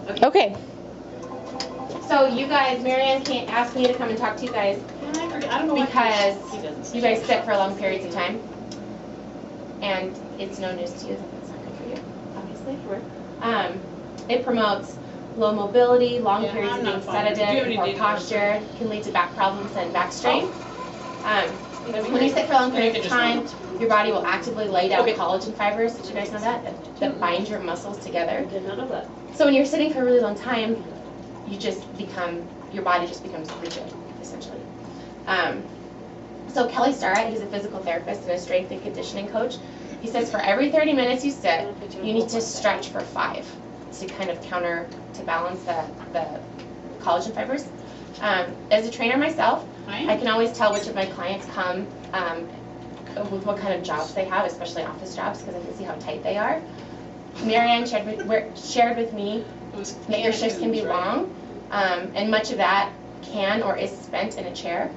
Okay. So you guys, Marianne can't ask me to come and talk to you guys I don't know because you guys sit for long periods of time, and it's no news to you that that's not good for you, obviously. It promotes low mobility, long periods of being sedative, poor posture, can lead to back problems and back strain. When you sit for long periods of time, your body will actively lay down collagen fibers. Did you guys know that bind your muscles together? I did not know that. So when you're sitting for a really long time, your body just becomes rigid, essentially. So Kelly Starrett, he's a physical therapist and a strength and conditioning coach. He says for every 30 minutes you sit, you need to stretch for 5 to kind of to balance the collagen fibers. As a trainer myself, I can always tell which of my clients come with what kind of jobs they have, especially office jobs, because I can see how tight they are. Marianne shared with me that your shifts can be long, and much of that can or is spent in a chair.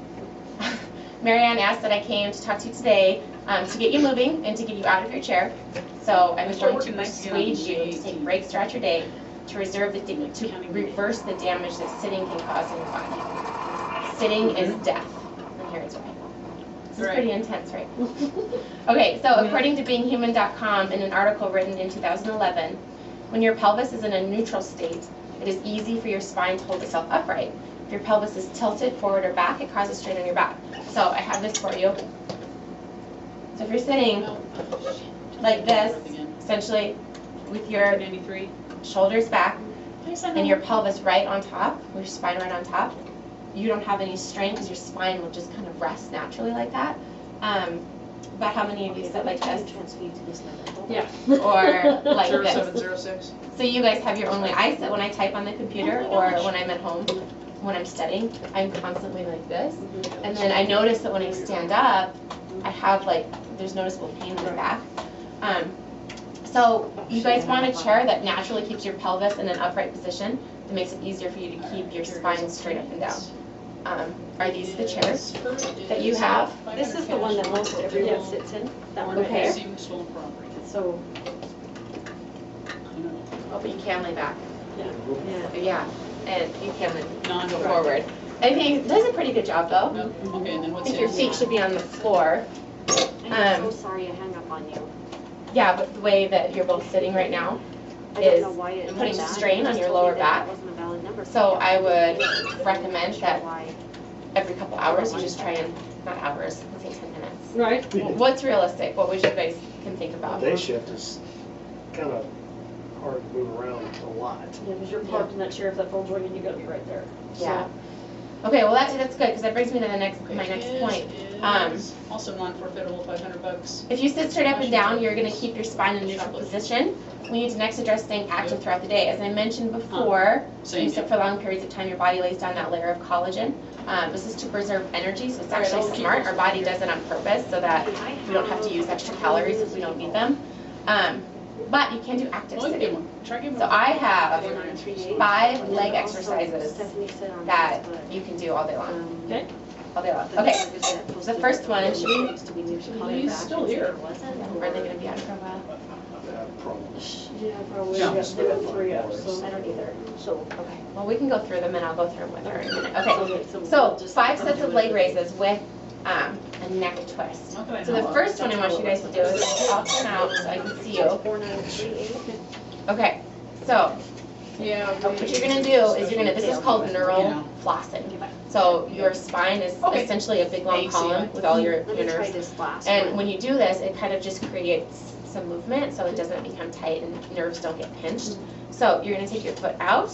Marianne asked that I came to talk to you today to get you moving and to get you out of your chair. So I'm going to persuade you to take breaks throughout your day to reverse the damage that sitting can cause in your body. Sitting is death. And here it's right. This is pretty intense, right? Okay, so according to beinghuman.com, in an article written in 2011, when your pelvis is in a neutral state, it is easy for your spine to hold itself upright. If your pelvis is tilted forward or back, it causes strain on your back. So I have this for you. So if you're sitting like this, essentially with your shoulders back and your pelvis right on top, with your spine right on top, you don't have any strain because your spine will just kind of rest naturally like that. But how many of you sit like this? Yeah. Or like this? 0706. So you guys have your own way. I sit when I type on the computer or when I'm at home, when I'm studying, I'm constantly like this. And then I notice that when I stand up, I have there's noticeable pain in the back. So you guys want a chair that naturally keeps your pelvis in an upright position. That makes it easier for you to keep your spine straight up and down. Are these the chairs that you have? This is the one that most everyone sits in. That one. Okay. So. Oh, but you can lay back. Yeah. Yeah, and you can go forward. I think it does a pretty good job though. Okay, and then what's I think your feet should be on the floor. I'm so sorry I hung up on you. Yeah, but the way that you're both sitting right now is putting strain on your lower back. So I would recommend that every couple hours you just try and, not hours, let's say 10 minutes. Right. What's realistic? What would you guys can think about? Day shift is kind of hard to move around a lot. Yeah, because you're parked in that chair. If that phone's ringing, you got to be right there. Yeah. Okay, well that's good because that brings me to my next point. Also non-forfeitable, $500. If you sit straight up and down, you're going to keep your spine in a neutral position. We need to next address staying active throughout the day. As I mentioned before, when you sit for long periods of time, your body lays down that layer of collagen. This is to preserve energy, so it's actually smart. Our body does it on purpose so that we don't have to use extra calories if we don't need them. But you can do active sitting. So I have 5 leg exercises that you can do all day long. Okay. All day long. Okay. The first one, He's still here. Are they going to be out for a while? Yeah, probably. Yeah. We got 3 up, so. I don't either. So. Okay. Well, we can go through them and I'll go through them with her in a minute. Okay. So 5 sets of leg raises with a neck twist. So the first one I want you guys to do is I'll turn out so I can see you. Okay. So what you're going to do is this is called neural flossing. So your spine is essentially a big long column with all your nerves. And when you do this, it kind of just creates some movement so it doesn't become tight and nerves don't get pinched. So you're going to take your foot out.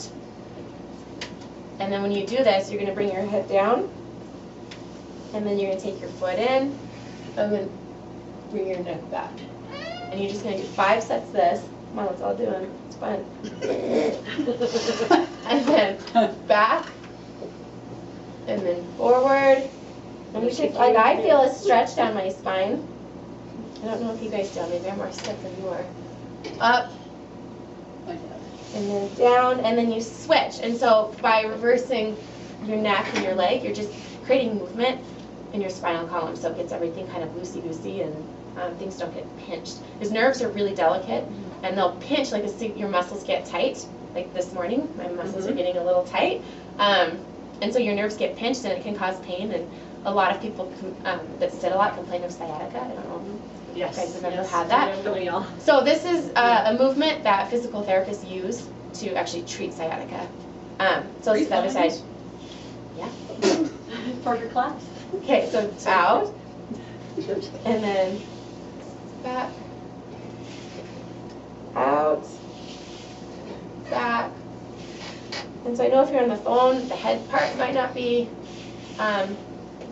And then when you do this, you're going to bring your head down. And then you're going to take your foot in. And then bring your neck back. And you're just going to do 5 sets of this. Come on, let's all do it. It's fun. And then back. And then forward. And you should, I feel a stretch down my spine. I don't know if you guys do. Maybe I'm more stiff than you are. Up. And then down. And then you switch. And so by reversing your neck and your leg, you're just creating movement in your spinal column so it gets everything kind of loosey-goosey and things don't get pinched. Because nerves are really delicate and they'll pinch, like your muscles get tight like this morning, my muscles are getting a little tight. And so your nerves get pinched and it can cause pain. And a lot of people that sit a lot complain of sciatica. I don't know if you guys have ever had that. Don't we all? So this is a movement that physical therapists use to actually treat sciatica. So it's the other side. Yeah. Parker claps. Okay, so out, and then back, out, back. And so I know if you're on the phone, the head part might not be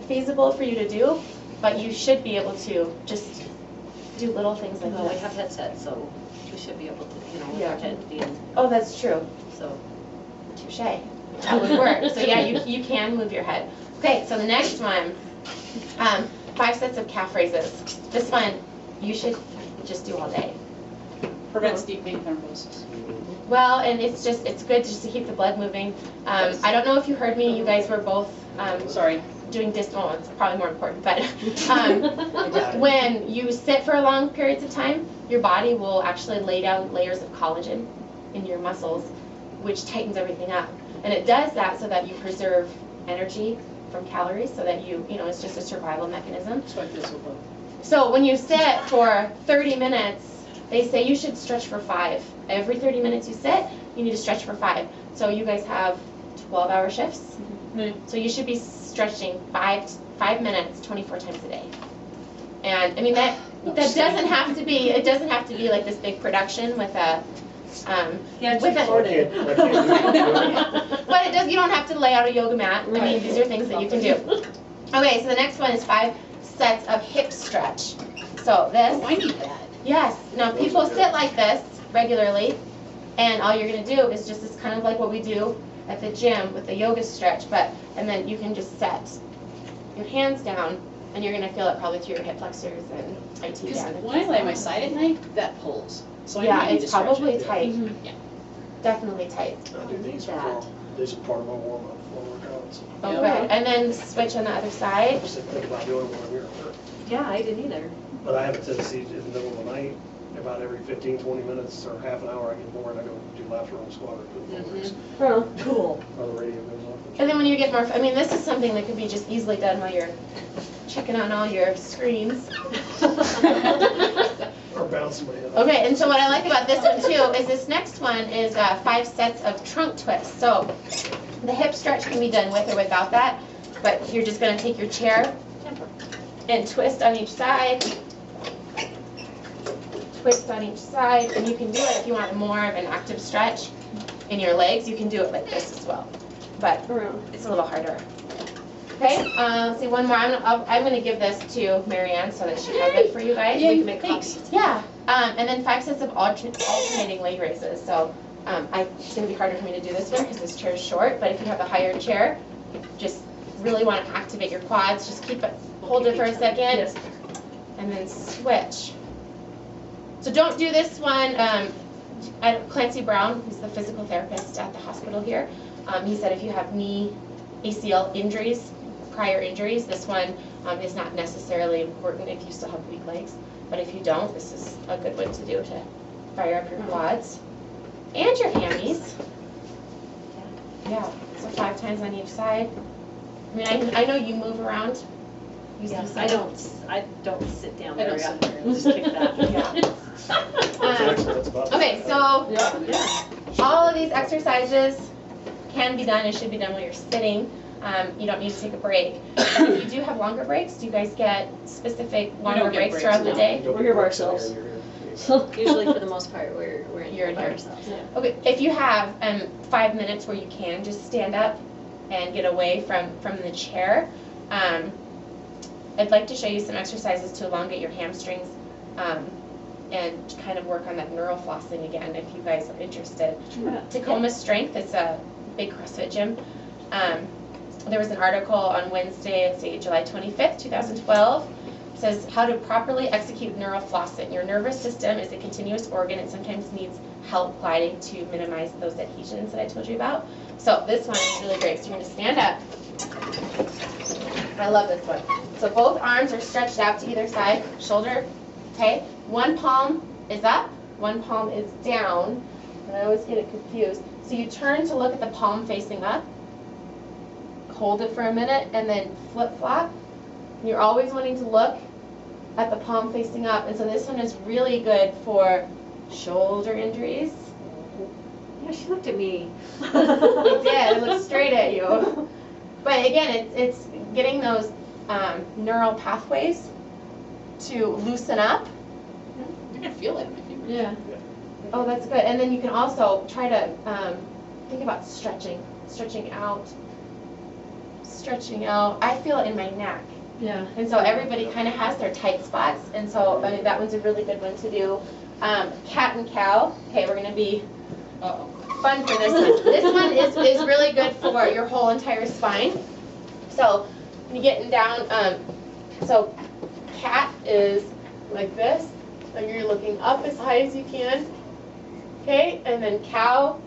feasible for you to do, but you should be able to just do little things like Well, we this. have headsets, so we should be able to, with Yeah. our head being, Oh, that's true. so. Touche. That would work. So yeah, you can move your head. Okay, so the next one, 5 sets of calf raises. This one you should just do all day. Prevents deep vein thrombosis. Well, and it's good just to keep the blood moving. I don't know if you heard me. You guys were both Sorry. doing well, it's probably more important, but when you sit for long periods of time, your body will actually lay down layers of collagen in your muscles, which tightens everything up. And it does that so that you preserve energy from calories, so that it's just a survival mechanism. That's why I feel so low. So when you sit for 30 minutes, they say you should stretch for 5. Every 30 minutes you sit, you need to stretch for 5. So you guys have 12-hour shifts. So you should be stretching 5 minutes 24 times a day. And I mean that doesn't have to be. It doesn't have to be like this big production with a. With a but it does. You don't have to lay out a yoga mat. I mean, these are things that you can do. Okay, so the next one is 5 sets of hip stretch. So this. Oh, I need that. Yes. Now people sit like this regularly, and all you're gonna do is just it's kind of like what we do at the gym with the yoga stretch, and then you can just set your hands down, and you're gonna feel it probably through your hip flexors and IT Because down. when I lay on my side at night, that pulls. So I Yeah, might need to it's stretch probably it. tight. Yeah. Definitely tight. I do these before, these are part of my warm-up before workouts. Okay, and then switch on the other I side. just didn't think about doing it when I'm here at work. Yeah, I didn't either. But I have a tendency in the middle of the night, about every 15, 20 minutes or half an hour, I get bored, I go do lateral and squat or do the legs, Oh, cool. or the radio goes off. And then when you get more, this is something that could be just easily done while you're checking on all your screens. Or bouncing my head. Okay, and so what I like about this one too is this next one is 5 sets of trunk twists. So the hip stretch can be done with or without that, but you're just going to take your chair and twist on each side, twist on each side, and you can do it if you want more of an active stretch in your legs. You can do it like this as well, but it's a little harder. Okay, let's see, one more. I'm going to give this to Marianne so that she has it for you guys. Yay, We can make thanks. copies. Yeah, and then 5 sets of alternating leg raises. So it's going to be harder for me to do this one because this chair is short, but if you have a higher chair, just really want to activate your quads. Just hold it for a second, and then switch. So don't do this one. Clancy Brown, who's the physical therapist at the hospital here, he said if you have knee ACL injuries, prior injuries, this one is not necessarily important if you still have weak legs. But if you don't, this is a good one to do to fire up your quads and your hammies. Yeah, so 5 times on each side. I mean, I know you move around. I don't sit down I very don't sit often. Just kick that. Yeah. That's about Okay, it. so all of these exercises can be done and should be done while you're sitting. You don't need to take a break. And if you do have longer breaks, do you guys get specific longer don't get breaks breaks, throughout the no. day? Don't We're here by breaks in ourselves. here, you're here. Usually for the most part, we're You're in by here. ourselves. Okay, if you have 5 minutes where you can just stand up and get away from the chair, I'd like to show you some exercises to elongate your hamstrings and kind of work on that neural flossing again if you guys are interested. Tacoma Strength is a big CrossFit gym. There was an article on Wednesday, let's see, July 25th, 2012. It says how to properly execute neural flossing. Your nervous system is a continuous organ and sometimes needs help gliding to minimize those adhesions that I told you about. So this one is really great. So you're going to stand up. I love this one. So both arms are stretched out to either side, shoulder, okay? One palm is up, one palm is down. And I always get it confused. So you turn to look at the palm facing up, hold it for a minute, and then flip-flop. You're always wanting to look at the palm facing up, and so this one is really good for shoulder injuries. Yeah, she looked at me. It did, it looked straight at you. But again, it's getting those neural pathways to loosen up. I can feel it in my fingers. Yeah. Oh, that's good. And then you can also try to think about stretching out. I feel it in my neck. Yeah. And so everybody kind of has their tight spots. And so I mean, that one's a really good one to do. Cat and cow. Okay, we're going to be fun for this one. This one is really good for your whole entire spine. So when you're getting down, so cat is like this. And you're looking up as high as you can. Okay, and then cow,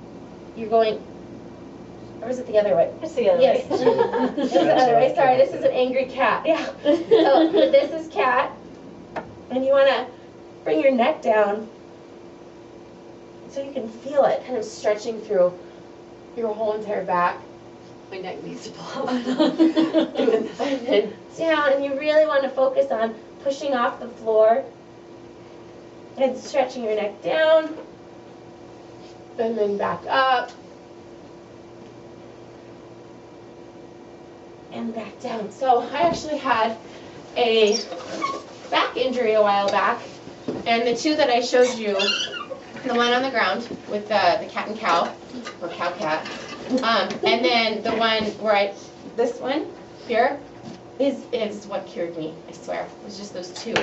you're going, or is it the other way? It's the other Yes. way. It's the other way. Sorry, this is an angry cat. Yeah. So this is cat, and you want to bring your neck down so you can feel it kind of stretching through your whole entire back. My neck needs to pull up. And then down, and you really want to focus on pushing off the floor and stretching your neck down, and then back up. And back down. So I actually had a back injury a while back, and the two that I showed you, the one on the ground with the cat and cow, or cow-cat, and then the one where this one here is what cured me, I swear. It was just those two.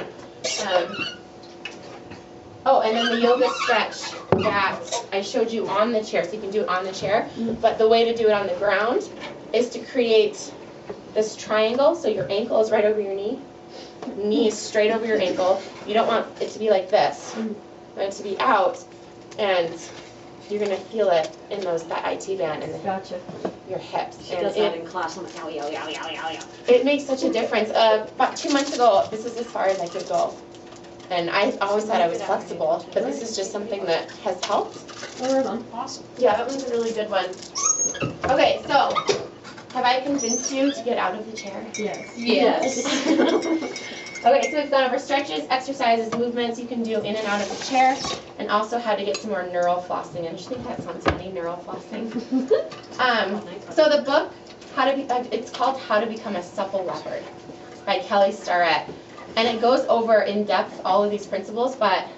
Oh, and then the yoga stretch that I showed you on the chair, so you can do it on the chair, but the way to do it on the ground is to create this triangle, so your ankle is right over your knee is straight over your ankle. You don't want it to be like this. You want it to be out, and you're going to feel it in that IT band and Gotcha. your hips. She And does that in class. I'm like, ow, ow, ow, ow, ow, ow. it makes such a difference. About 2 months ago, this is as far as I could go. And I always thought I was flexible, but this is just something that has helped. Awesome. Yeah, that one's a really good one. Okay, so have I convinced you to get out of the chair? Yes. Yes. Okay, so we've gone over stretches, exercises, movements you can do in and out of the chair, and also how to get some more neural flossing. And I just think that sounds funny, neural flossing. So the book, it's called How to Become a Supple Leopard by Kelly Starrett. And it goes over in depth all of these principles, but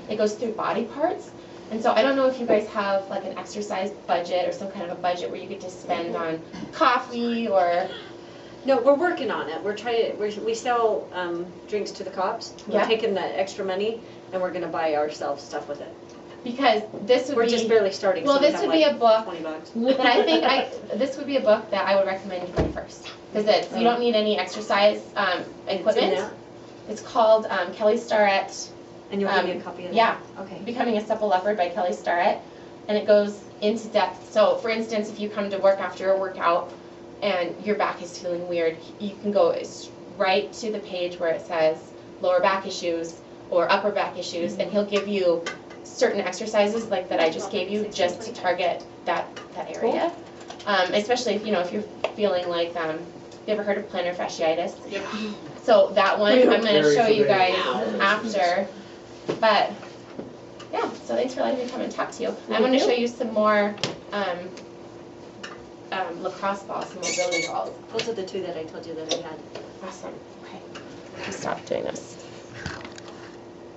it goes through body parts. And so I don't know if you guys have like an exercise budget or some kind of a budget where you get to spend on coffee or... No, we're working on it. We're trying to, we sell drinks to the cops. We're Yeah. taking that extra money and we're gonna buy ourselves stuff with it. Because this would We're be... just barely starting. Well, so we this have would be like a book $20. that I think this would be a book that I would recommend you buy first. Because you don't need any exercise It's in equipment. there? It's called Kelly Starrett, And you'll give me a copy of that? yeah. Okay. Becoming a Supple Leopard by Kelly Starrett. And it goes into depth. So for instance, if you come to work after a workout and your back is feeling weird, you can go right to the page where it says lower back issues or upper back issues, and he'll give you certain exercises like that I just gave you just to target that area. Especially if you're feeling like, you ever heard of plantar fasciitis? Yep. So that one I'm going to Very show you familiar. guys after. But yeah, so thanks for letting me come and talk to you. I'm going to show you some more lacrosse balls, some mobility balls. Those are the two that I told you that I had. Awesome. Okay. I'll stop doing this.